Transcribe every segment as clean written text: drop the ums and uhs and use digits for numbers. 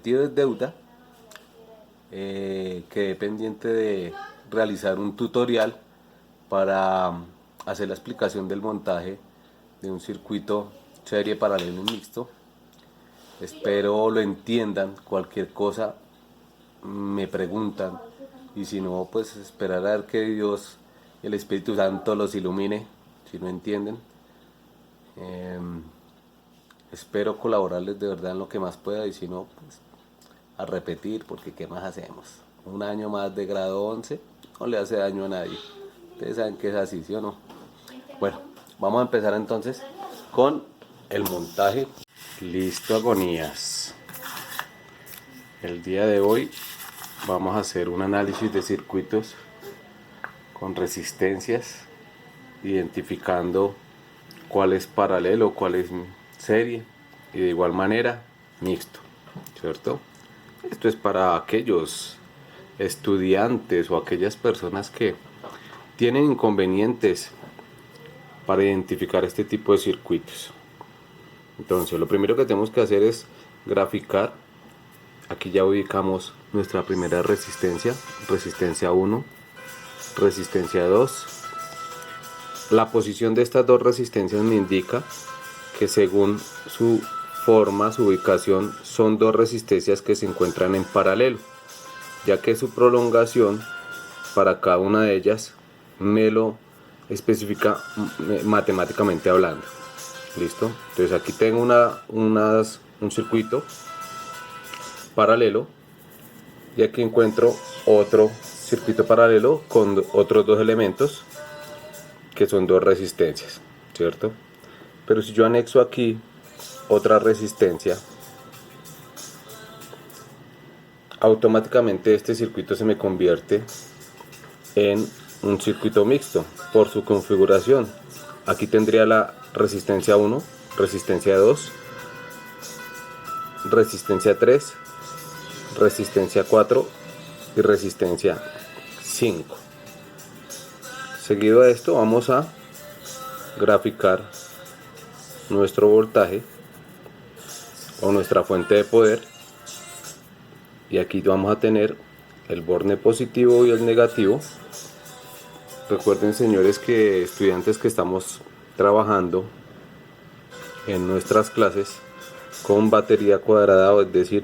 metido en deuda, quedé pendiente de realizar un tutorial para hacer la explicación del montaje de un circuito serie paralelo y mixto. Espero lo entiendan. Cualquier cosa me preguntan, y si no, pues esperar a ver que Dios y el Espíritu Santo los ilumine si no entienden. Espero colaborarles de verdad en lo que más pueda, y si no, pues a repetir, porque ¿qué más hacemos? Un año más de grado 11 no le hace daño a nadie. Ustedes saben que es así, ¿sí o no? Bueno, vamos a empezar entonces con el montaje. Listo, agonías. El día de hoy vamos a hacer un análisis de circuitos con resistencias, identificando cuál es paralelo, cuál es serie, y de igual manera mixto, ¿cierto? Esto es para aquellos estudiantes o aquellas personas que tienen inconvenientes para identificar este tipo de circuitos. Entonces, lo primero que tenemos que hacer es graficar. Aquí ya ubicamos nuestra primera resistencia, resistencia 1, resistencia 2. La posición de estas dos resistencias me indica que según su forma, su ubicación, son dos resistencias que se encuentran en paralelo, ya que su prolongación para cada una de ellas me lo especifica matemáticamente hablando. ¿Listo? Entonces aquí tengo un circuito paralelo, y aquí encuentro otro circuito paralelo con otros dos elementos que son dos resistencias, ¿cierto? Pero si yo anexo aquí otra resistencia, automáticamente este circuito se me convierte en un circuito mixto por su configuración. Aquí tendría la resistencia 1, resistencia 2, resistencia 3, resistencia 4 y resistencia 5. Seguido a esto vamos a graficar nuestro voltaje o nuestra fuente de poder, y aquí vamos a tener el borne positivo y el negativo. Recuerden, señores, que estudiantes que estamos trabajando en nuestras clases con batería cuadrada, es decir,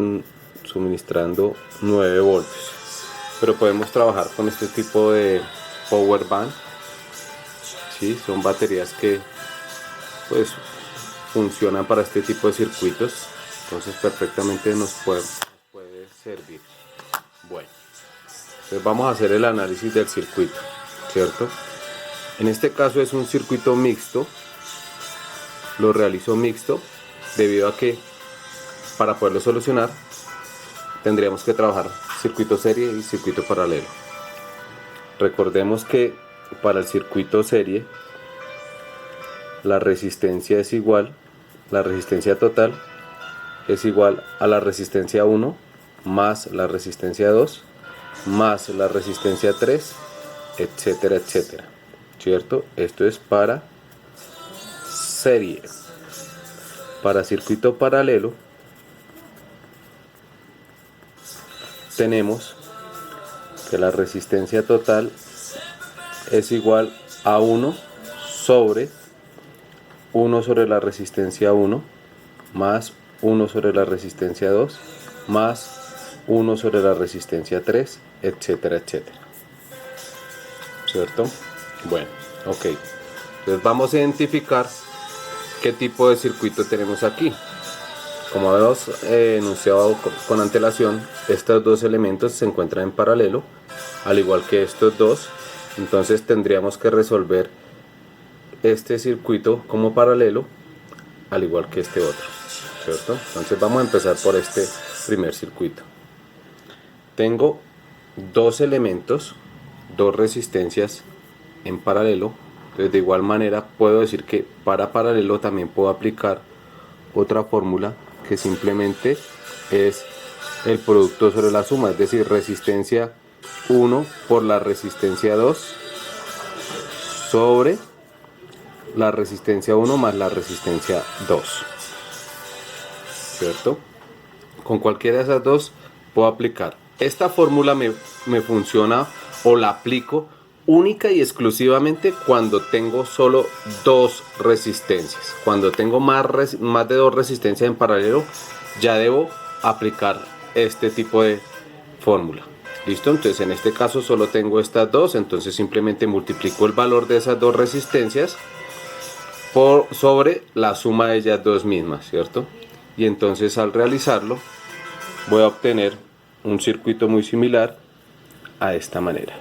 suministrando 9 voltios, pero podemos trabajar con este tipo de power bank. ¿Sí? Son baterías que pues funcionan para este tipo de circuitos, entonces perfectamente nos puede servir. Bueno, entonces vamos a hacer el análisis del circuito, ¿cierto? En este caso es un circuito mixto. Lo realizo mixto debido a que para poderlo solucionar tendríamos que trabajar circuito serie y circuito paralelo. Recordemos que para el circuito serie la resistencia es igual, la resistencia total es igual a la resistencia 1 más la resistencia 2 más la resistencia 3, etcétera, etcétera, ¿cierto? Esto es para serie. Para circuito paralelo tenemos que la resistencia total es igual a 1 sobre la resistencia 1 más 1 sobre la resistencia 2 más 1 sobre la resistencia 3, etcétera, etcétera, ¿cierto? Bueno, ok. Entonces vamos a identificar qué tipo de circuito tenemos aquí. Como hemos enunciado con antelación, estos dos elementos se encuentran en paralelo, al igual que estos dos. Entonces tendríamos que resolver este circuito como paralelo, al igual que este otro, ¿cierto? Entonces vamos a empezar por este primer circuito. Tengo dos elementos, dos resistencias en paralelo. Entonces de igual manera puedo decir que para paralelo también puedo aplicar otra fórmula que simplemente es el producto sobre la suma, es decir, resistencia 1 por la resistencia 2 sobre la resistencia 1 más la resistencia 2, ¿cierto? con cualquiera de esas dos puedo aplicar. Esta fórmula me funciona o la aplico única y exclusivamente cuando tengo solo dos resistencias. Cuando tengo más de dos resistencias en paralelo, ya debo aplicar este tipo de fórmula. ¿Listo? Entonces en este caso solo tengo estas dos, entonces simplemente multiplico el valor de esas dos resistencias sobre la suma de ellas dos mismas, ¿cierto? Y entonces al realizarlo voy a obtener un circuito muy similar a esta manera.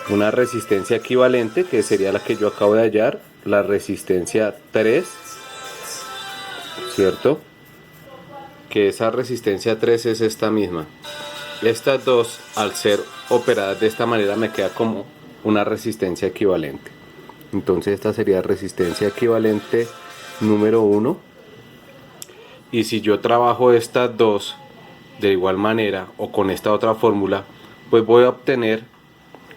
Una resistencia equivalente, que sería la que yo acabo de hallar, la resistencia 3, ¿cierto? Que esa resistencia 3 es esta misma. Estas dos, al ser operadas de esta manera, me queda como una resistencia equivalente. Entonces esta sería resistencia equivalente número 1. Y si yo trabajo estas dos de igual manera o con esta otra fórmula, pues voy a obtener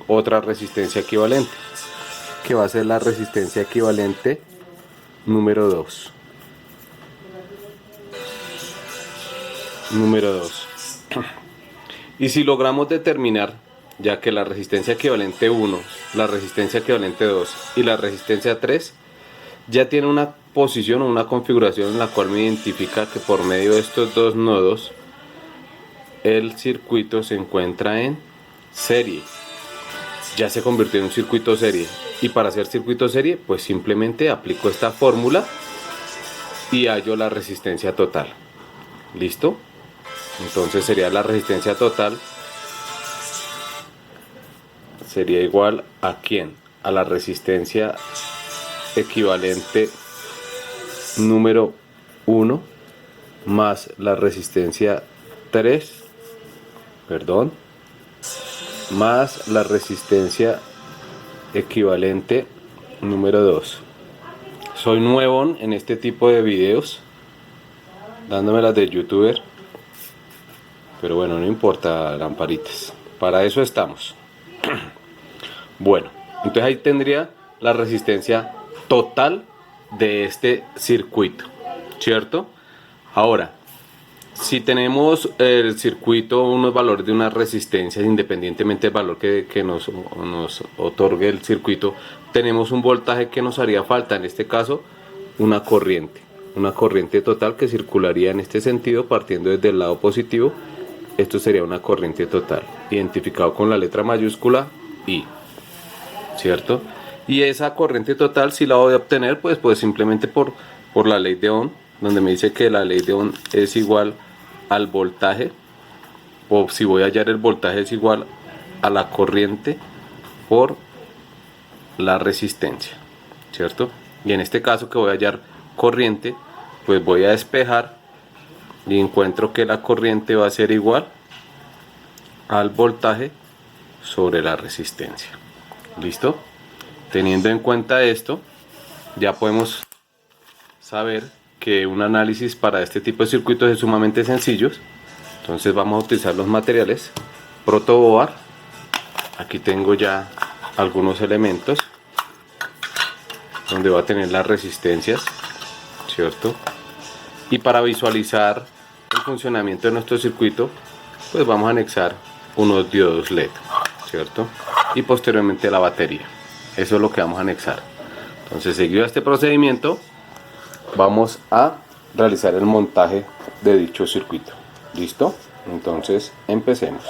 otra resistencia equivalente, que va a ser la resistencia equivalente número 2. Número 2. Y si logramos determinar, ya que la resistencia equivalente 1, la resistencia equivalente 2 y la resistencia 3 ya tiene una posición o una configuración en la cual me identifica que por medio de estos dos nodos el circuito se encuentra en serie, ya se convirtió en un circuito serie. Y para hacer circuito serie, pues simplemente aplico esta fórmula y hallo la resistencia total. ¿Listo? Entonces sería la resistencia total, sería igual a ¿quién? A la resistencia equivalente número 1 más la resistencia 3, más la resistencia equivalente número 2. Soy nuevo en este tipo de videos, dándomelas de youtuber, pero bueno, no importa, lamparitas, para eso estamos. Bueno, entonces ahí tendría la resistencia total de este circuito, ¿cierto? Ahora, si tenemos el circuito, unos valores de unas resistencias, independientemente del valor que nos otorgue el circuito, tenemos un voltaje que nos haría falta, en este caso una corriente total que circularía en este sentido partiendo desde el lado positivo. Esto sería una corriente total, identificado con la letra mayúscula I, ¿cierto? Y esa corriente total, si la voy a obtener, pues simplemente por la ley de Ohm, donde me dice que la ley de Ohm es igual al voltaje, o si voy a hallar el voltaje es igual a la corriente por la resistencia, ¿cierto? Y en este caso que voy a hallar corriente, pues voy a despejar y encuentro que la corriente va a ser igual al voltaje sobre la resistencia. ¿Listo? Teniendo en cuenta esto, ya podemos saber que un análisis para este tipo de circuitos es sumamente sencillo. Entonces vamos a utilizar los materiales protoboard. Aquí tengo ya algunos elementos donde va a tener las resistencias, ¿cierto? Y para visualizar el funcionamiento de nuestro circuito, pues vamos a anexar unos diodos LED, ¿cierto? Y posteriormente la batería. Eso es lo que vamos a anexar. Entonces, seguido a este procedimiento, vamos a realizar el montaje de dicho circuito. ¿Listo? Entonces, empecemos.